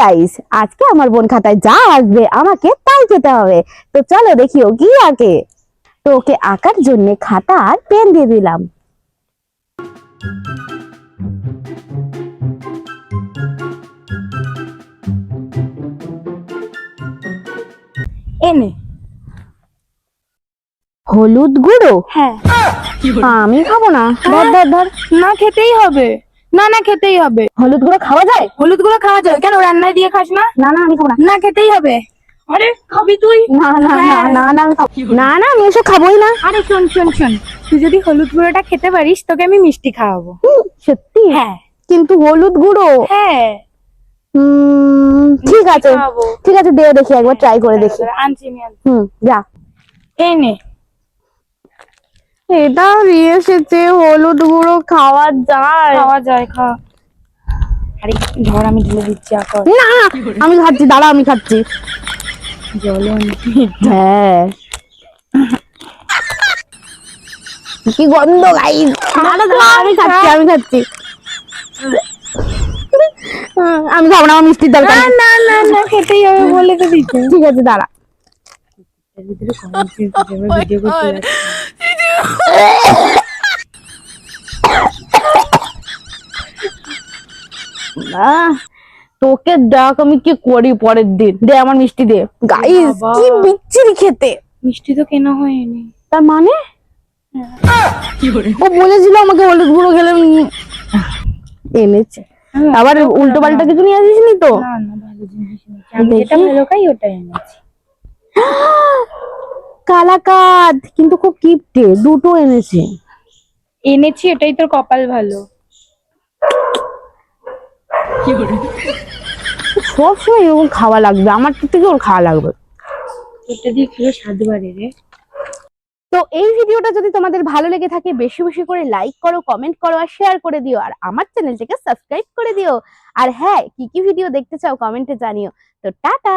Guys, আজকে আমার বোন খাতায় যা আসবে আমাকে তাই খেতে হবে। তো চলো দেখি ও কি আঁকে। তো ওকে আঁকার জন্য খাতা আর পেন দিয়ে দিলাম। এনে হলুদ গুঁড়ো? হ্যাঁ। আমি খাবো না। ধর ধর ধর। না খেতেই হবে, না না খেতেই হবে। হলুদ গুঁড়ো খাওয়া যায়? হলুদ গুঁড়ো খাওয়া যায় কেন? রান্নায় দিয়ে খাস না? না না আমি খাবো না। না খেতেই হবে। আরে খাবি তুই? না না না হ্যাঁ। না না আমি না না আমি এসব খাবোই না। আরে শোন শোন শোন, তুই যদি হলুদ গুঁড়োটা খেতে পারিস তোকে আমি মিষ্টি খাওয়াবো। সত্যি? হ্যাঁ কিন্তু হলুদ গুঁড়ো? হ্যাঁ ঠিক আছে খাওয়াবো। ঠিক আছে, দে দেখি একবার ট্রাই করে দেখি। আনছি আমি আনছি। যা। এই নে। এটা নিয়ে এসেছে, হলুদ গুঁড়ো খাওয়া যায়? খাওয়া যায়, খা। আরে ধর আমি ঢেলে দিচ্ছি এখন। না আমি খাচ্ছি, দাঁড়া আমি খাচ্ছি। জলও হ্যাঁ কি গন্ধ গাইস। আমি খাচ্ছি আমি খাচ্ছি। আমি খাবো না, আমার মিষ্টির দরকার। না না না না খেতেই হবে বলে তো দিচ্ছে। ঠিক আছে দাঁড়া। এর ভিতরে কমেন্ট ভিডিও করতে যাচ্ছি। তোকে ডাক আমি কি করি পরের দিন। দে আমার মিষ্টি দে। গাইস বাবা। কি বিচ্ছিরি খেতে। মিষ্টি তো কেনা হয়নি। তার মানে ও বলেছিল আমাকে হলুদ গুঁড়ো খেলে এনেছে। আবার উল্টো পাল্টা কিছু নিয়ে আসিসনি তো? না না ভালো জিনিস এনেছি আমি, যেটা ভালো খাই ওটাই এনেছি। কালাকাদ কিন্তু খুব কিপটে, দুটো এনেছে। এনেছি এটাই তোর কপাল ভালো। সবসময় এরকম খাওয়া লাগবে, আমার থেকে ওর খাওয়া লাগবে। এটা দিয়ে খেলে স্বাদ বাড়ে রে। তো এই ভিডিওটা যদি তোমাদের ভালো লেগে থাকে বেশি বেশি করে লাইক করো, কমেন্ট করো আর শেয়ার করে দিও। আর আমার চ্যানেলটাকে সাবস্ক্রাইব করে দিও। আর হ্যাঁ, কি কি ভিডিও দেখতে চাও কমেন্টে জানিও। তো টাটা।